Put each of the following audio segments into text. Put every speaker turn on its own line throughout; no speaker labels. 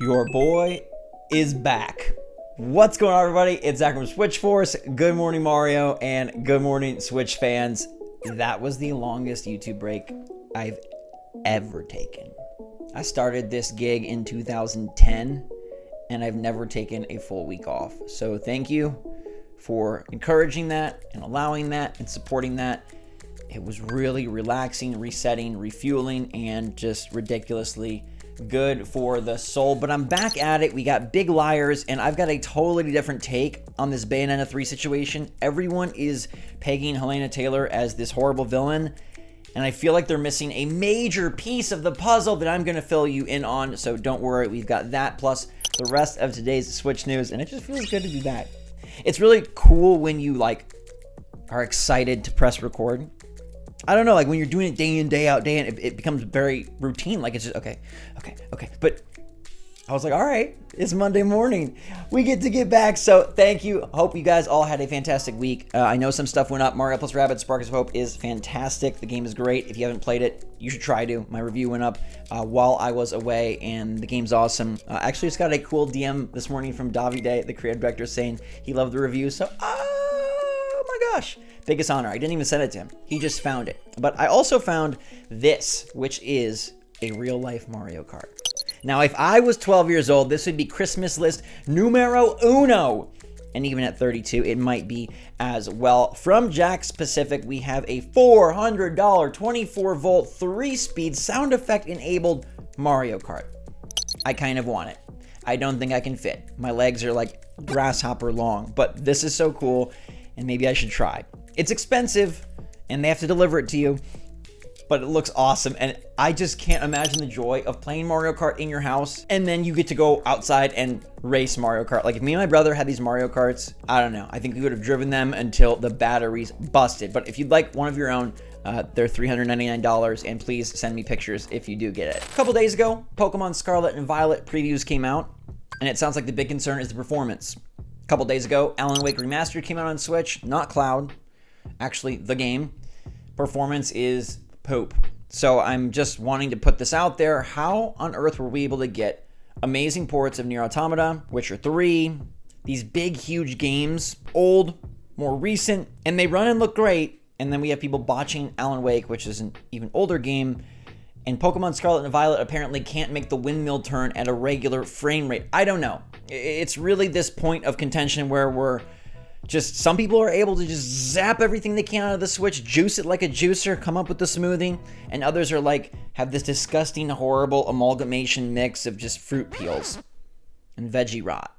Your boy is back. What's going on, everybody? It's Zach from SwitchForce. Good morning, Mario, and good morning, Switch fans. That was the longest YouTube break I've ever taken. I started this gig in 2010, and I've never taken a full week off. So thank you for encouraging that and allowing that and supporting that. It was really relaxing, resetting, refueling, and just ridiculously good for the soul. But I'm back at it. We got big liars, and I've got a totally different take on this Bayonetta 3 situation. Everyone is pegging Helena Taylor as this horrible villain, and I feel like they're missing a major piece of the puzzle that I'm going to fill you in on. So don't worry, we've got that plus the rest of today's Switch news, and it just feels good to be back. It's really cool when you are excited to press record. I don't know, like when you're doing it day in, day out, it becomes very routine. Like it's just, okay. But I was like, all right, it's Monday morning. We get back. So thank you. Hope you guys all had a fantastic week. I know some stuff went up. Mario plus Rabbids Sparks of Hope is fantastic. The game is great. If you haven't played it, you should try to. My review went up while I was away, and the game's awesome. Actually, just got a cool DM this morning from Davide, the creative director, saying he loved the review. So, oh my gosh. Biggest honor. I didn't even send it to him. He just found it. But I also found this, which is a real-life Mario Kart. Now, if I was 12 years old, this would be Christmas list numero uno. And even at 32, it might be as well. From Jack's Pacific, we have a $400 24-volt 3-speed sound effect-enabled Mario Kart. I kind of want it. I don't think I can fit. My legs are like grasshopper long, but this is so cool, and maybe I should try. It's expensive, and they have to deliver it to you, but it looks awesome, and I just can't imagine the joy of playing Mario Kart in your house, and then you get to go outside and race Mario Kart. Like, if me and my brother had these Mario Karts, I don't know. I think we would have driven them until the batteries busted. But if you'd like one of your own, they're $399, and please send me pictures if you do get it. A couple days ago, Pokemon Scarlet and Violet previews came out, and it sounds like the big concern is the performance. A couple days ago, Alan Wake Remastered came out on Switch, not Cloud. Actually, the game performance is poop. So I'm just wanting to put this out there. How on earth were we able to get amazing ports of Nier Automata, Witcher 3, these big, huge games, old, more recent, and they run and look great, and then we have people botching Alan Wake, which is an even older game, and Pokemon Scarlet and Violet apparently can't make the windmill turn at a regular frame rate. I don't know. It's really this point of contention where we're just, some people are able to just zap everything they can out of the Switch, juice it like a juicer, come up with the smoothie, and others are like, have this disgusting, horrible amalgamation mix of just fruit peels and veggie rot.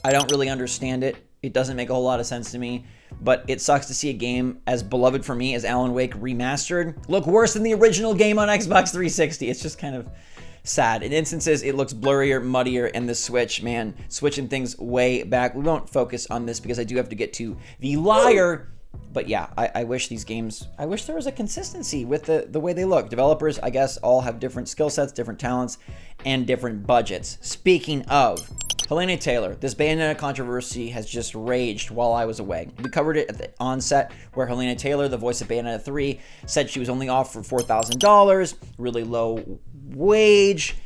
I don't really understand it. It doesn't make a whole lot of sense to me, but it sucks to see a game as beloved for me as Alan Wake Remastered look worse than the original game on Xbox 360. It's just kind of sad. In instances, it looks blurrier, muddier, and the Switch, man, switching things way back. We won't focus on this because I do have to get to the liar. But yeah, I wish these games, I wish there was a consistency with the way they look. Developers, I guess, all have different skill sets, different talents, and different budgets. Speaking of Helena Taylor, this Bayonetta controversy has just raged while I was away. We covered it at the onset, where Helena Taylor, the voice of Bayonetta 3, said she was only offered $4,000, really low wage.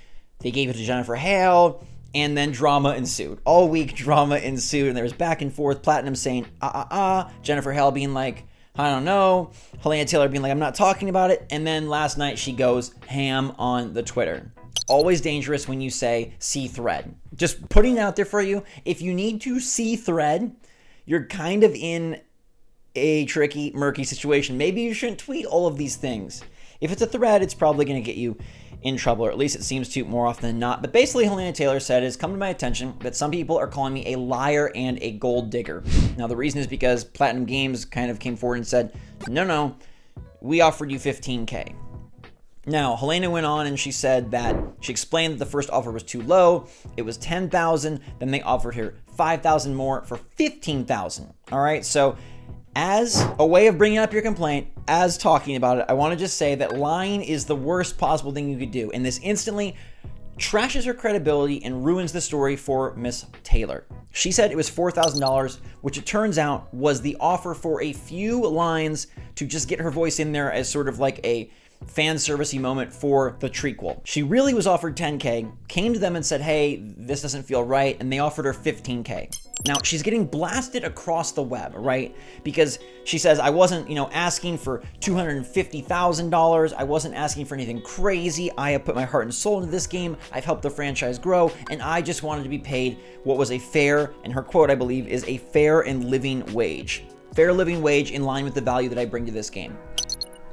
They gave it to Jennifer Hale, and then drama ensued. All week, drama ensued, and there was back and forth. Platinum saying, Jennifer Hale being like, I don't know. Helena Taylor being like, I'm not talking about it. And then last night, she goes ham on the Twitter. Always dangerous when you say see thread. Just putting it out there for you. If you need to see thread, you're kind of in a tricky, murky situation. Maybe you shouldn't tweet all of these things. If it's a thread, it's probably going to get you in trouble, or at least it seems to more often than not. But basically, Helena Taylor said, it's come to my attention that some people are calling me a liar and a gold digger. Now, the reason is because Platinum Games kind of came forward and said, no, we offered you $15K. Now, Helena went on and she said that she explained that the first offer was too low. It was $10,000. Then they offered her $5,000 more for $15,000. All right, so as a way of bringing up your complaint, as talking about it, I want to just say that lying is the worst possible thing you could do. And this instantly trashes her credibility and ruins the story for Miss Taylor. She said it was $4,000, which it turns out was the offer for a few lines to just get her voice in there as sort of like a fan servicey moment for the trequel. She really was offered 10K, came to them and said, hey, this doesn't feel right, and they offered her 15K. Now, she's getting blasted across the web, right? Because she says, I wasn't, asking for $250,000. I wasn't asking for anything crazy. I have put my heart and soul into this game. I've helped the franchise grow, and I just wanted to be paid what was a fair, and her quote, I believe, is a fair and living wage. Fair living wage in line with the value that I bring to this game.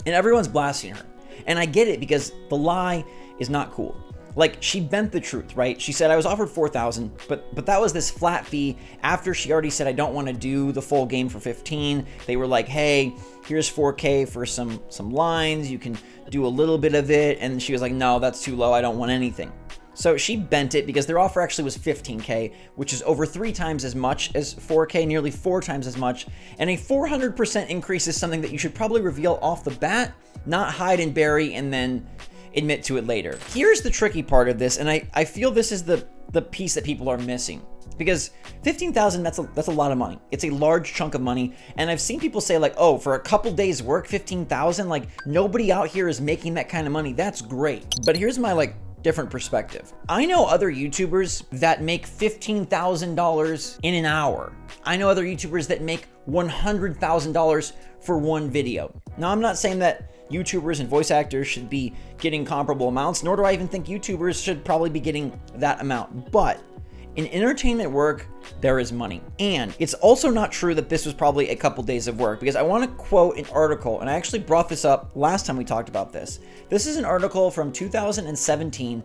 And everyone's blasting her. And I get it, because the lie is not cool. Like, she bent the truth, right? She said, I was offered $4,000, but that was this flat fee after she already said, I don't want to do the full game for 15. They were like, hey, here's $4K for some lines. You can do a little bit of it. And she was like, no, that's too low. I don't want anything. So she bent it, because their offer actually was 15K, which is over 3 times as much as 4K, nearly 4 times as much. And a 400% increase is something that you should probably reveal off the bat, not hide and bury and then admit to it later. Here's the tricky part of this, and I feel this is the piece that people are missing. Because $15,000, that's a lot of money. It's a large chunk of money. And I've seen people say like, oh, for a couple days work, $15,000, like nobody out here is making that kind of money. That's great. But here's my different perspective. I know other YouTubers that make $15,000 in an hour. I know other YouTubers that make $100,000 for one video. Now, I'm not saying that YouTubers and voice actors should be getting comparable amounts, nor do I even think YouTubers should probably be getting that amount. But in entertainment work, there is money. And it's also not true that this was probably a couple days of work, because I want to quote an article, and I actually brought this up last time we talked about this. This is an article from 2017.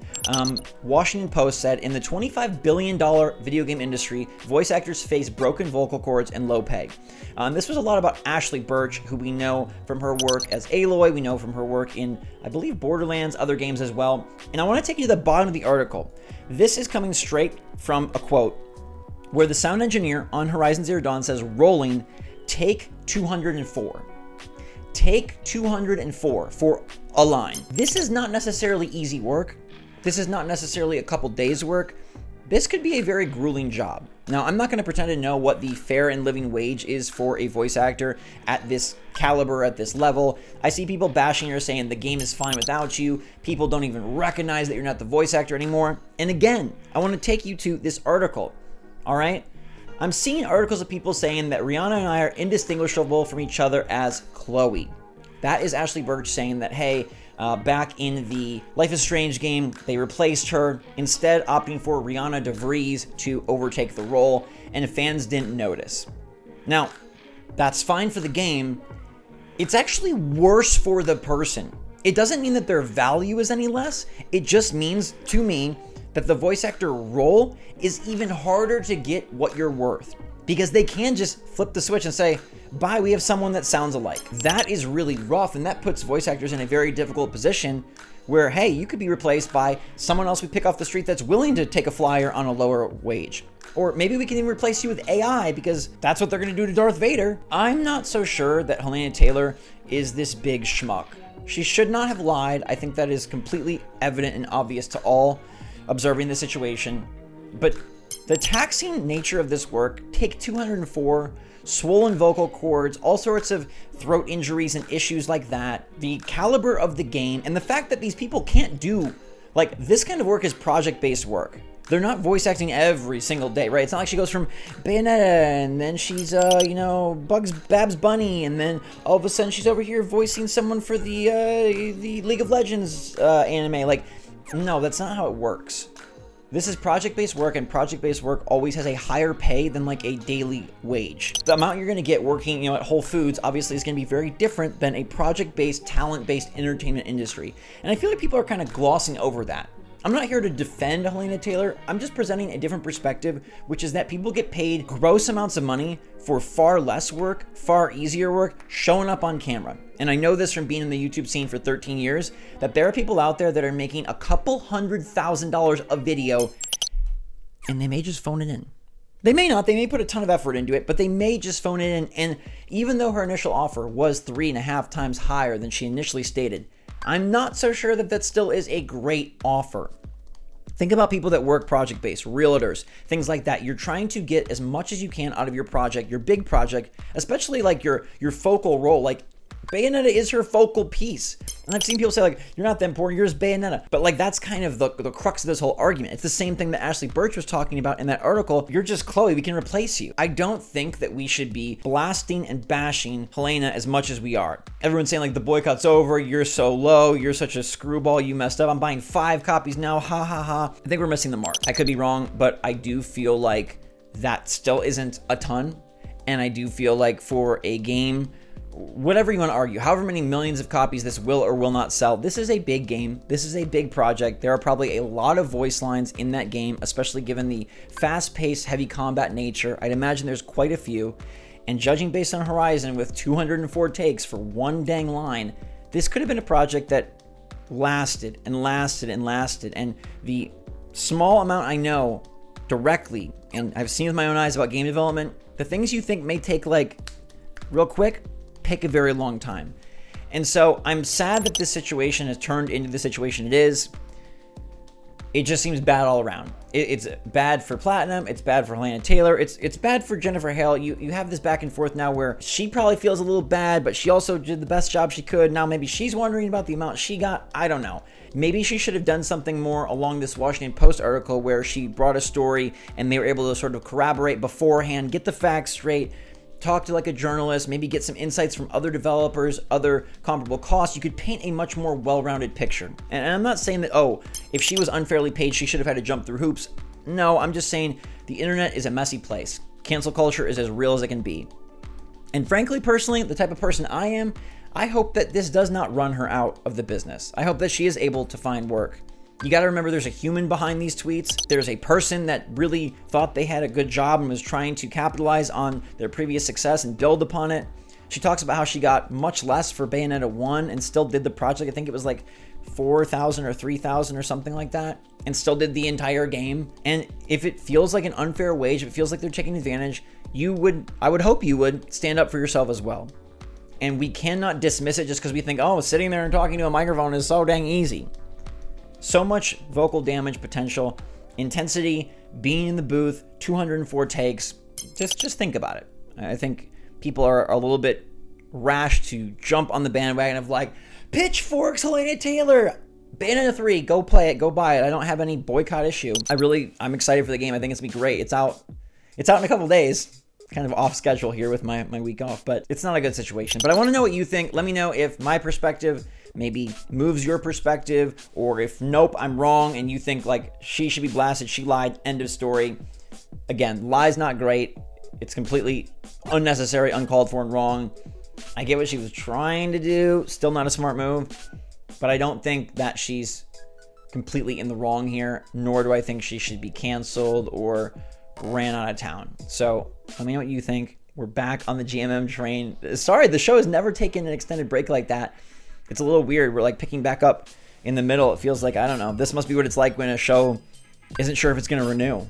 Washington Post said, in the $25 billion video game industry, voice actors face broken vocal cords and low pay. This was a lot about Ashley Birch, who we know from her work as Aloy. We know from her work in, I believe, Borderlands, other games as well. And I want to take you to the bottom of the article. This is coming straight from a quote where the sound engineer on Horizon Zero Dawn says, rolling, take 204. Take 204 for a line. This is not necessarily easy work. This is not necessarily a couple days work. This could be a very grueling job. Now, I'm not going to pretend to know what the fair and living wage is for a voice actor at this caliber, at this level. I see people bashing her saying the game is fine without you. People don't even recognize that you're not the voice actor anymore. And again, I want to take you to this article. All right? I'm seeing articles of people saying that Rihanna and I are indistinguishable from each other as Chloe. That is Ashley Birch saying that, hey, back in the Life is Strange game, they replaced her, instead opting for Rihanna DeVries to overtake the role, and fans didn't notice. Now, that's fine for the game. It's actually worse for the person. It doesn't mean that their value is any less. It just means, to me, that the voice actor role is even harder to get what you're worth, because they can just flip the switch and say, bye, we have someone that sounds alike. That is really rough, and that puts voice actors in a very difficult position where, hey, you could be replaced by someone else we pick off the street that's willing to take a flyer on a lower wage. Or maybe we can even replace you with AI, because that's what they're going to do to Darth Vader. I'm not so sure that Helena Taylor is this big schmuck. She should not have lied. I think that is completely evident and obvious to all observing the situation. But the taxing nature of this work, take 204, swollen vocal cords, all sorts of throat injuries and issues like that, the caliber of the game, and the fact that these people can't do, this kind of work is project-based work. They're not voice acting every single day, right? It's not like she goes from Bayonetta, and then she's, Babs Bunny, and then all of a sudden she's over here voicing someone for the League of Legends anime. No, that's not how it works. This is project-based work, and project-based work always has a higher pay than a daily wage. The amount you're going to get working, at Whole Foods obviously is going to be very different than a project-based, talent-based entertainment industry. And I feel like people are kind of glossing over that. I'm not here to defend Helena Taylor. I'm just presenting a different perspective, which is that people get paid gross amounts of money for far less work, far easier work, showing up on camera. And I know this from being in the YouTube scene for 13 years, that there are people out there that are making a couple $100,000 a video, and they may just phone it in. They may not, they may put a ton of effort into it, but they may just phone it in. And even though her initial offer was 3.5 times higher than she initially stated, I'm not so sure that that still is a great offer. Think about people that work project-based, realtors, things like that. You're trying to get as much as you can out of your project, your big project, especially your focal role. Bayonetta is her focal piece. And I've seen people say, like, you're not that important, you're just Bayonetta. But, like, that's kind of the crux of this whole argument. It's the same thing that Ashley Birch was talking about in that article. You're just Chloe, we can replace you. I don't think that we should be blasting and bashing Helena as much as we are. Everyone's saying, like, the boycott's over, you're so low, you're such a screwball, you messed up, I'm buying 5 copies now, ha ha ha. I think we're missing the mark. I could be wrong, but I do feel like that still isn't a ton. And I do feel like for a game, whatever you want to argue, however many millions of copies this will or will not sell, this is a big game. This is a big project. There are probably a lot of voice lines in that game, especially given the fast-paced, heavy combat nature. I'd imagine there's quite a few. And judging based on Horizon with 204 takes for one dang line, this could have been a project that lasted and lasted and lasted. And the small amount I know directly, and I've seen with my own eyes about game development, the things you think may take, like, real quick, take a very long time. And so I'm sad that this situation has turned into the situation it is. It just seems bad all around. It's bad for Platinum. It's bad for Helena Taylor. It's bad for Jennifer Hale. You have this back and forth now where she probably feels a little bad, but she also did the best job she could. Now maybe she's wondering about the amount she got. I don't know. Maybe she should have done something more along this Washington Post article where she brought a story and they were able to sort of corroborate beforehand, get the facts straight, talk to like a journalist, maybe get some insights from other developers, other comparable costs. You could paint a much more well-rounded picture. And I'm not saying that, oh, if she was unfairly paid, she should have had to jump through hoops. No, I'm just saying the internet is a messy place. Cancel culture is as real as it can be. And frankly, personally, the type of person I am, I hope that this does not run her out of the business. I hope that she is able to find work. You got to remember there's a human behind these tweets. There's a person that really thought they had a good job and was trying to capitalize on their previous success and build upon it. She talks about how she got much less for Bayonetta 1 and still did the project. I think it was like $4,000 or $3,000 or something like that, and still did the entire game. And if it feels like an unfair wage, if it feels like they're taking advantage, I would hope you would stand up for yourself as well. And we cannot dismiss it just because we think, oh, sitting there and talking to a microphone is so dang easy. So much vocal damage potential, intensity, being in the booth, 204 takes. Just think about it. I think people are a little bit rash to jump on the bandwagon of like, pitchforks, Helena Taylor, Bayonetta 3, go play it, go buy it. I don't have any boycott issue. I'm excited for the game. I think it's gonna be great. It's out in a couple days. Kind of off schedule here with my week off, but it's not a good situation. But I want to know what you think. Let me know if my perspective maybe moves your perspective, or if nope, I'm wrong and you think like she should be blasted, she lied, end of story. Again, lie's not great. It's completely unnecessary, uncalled for, and wrong. I get what she was trying to do, still not a smart move, but I don't think that she's completely in the wrong here, nor do I think she should be canceled or ran out of town. So let me know what you think. We're back on the GMM train. Sorry, the show has never taken an extended break like that. It's a little weird. We're like picking back up in the middle. It feels like, I don't know, this must be what it's like when a show isn't sure if it's going to renew.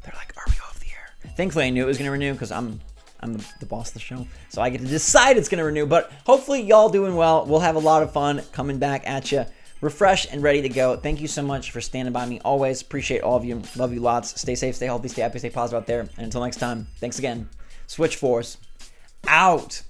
They're like, are we off the air? Thankfully, I knew it was going to renew because I'm the boss of the show. So I get to decide it's going to renew. But hopefully y'all doing well. We'll have a lot of fun coming back at you, refreshed and ready to go. Thank you so much for standing by me always. Appreciate all of you. Love you lots. Stay safe, stay healthy, stay happy, stay positive out there. And until next time, thanks again. SwitchForce out.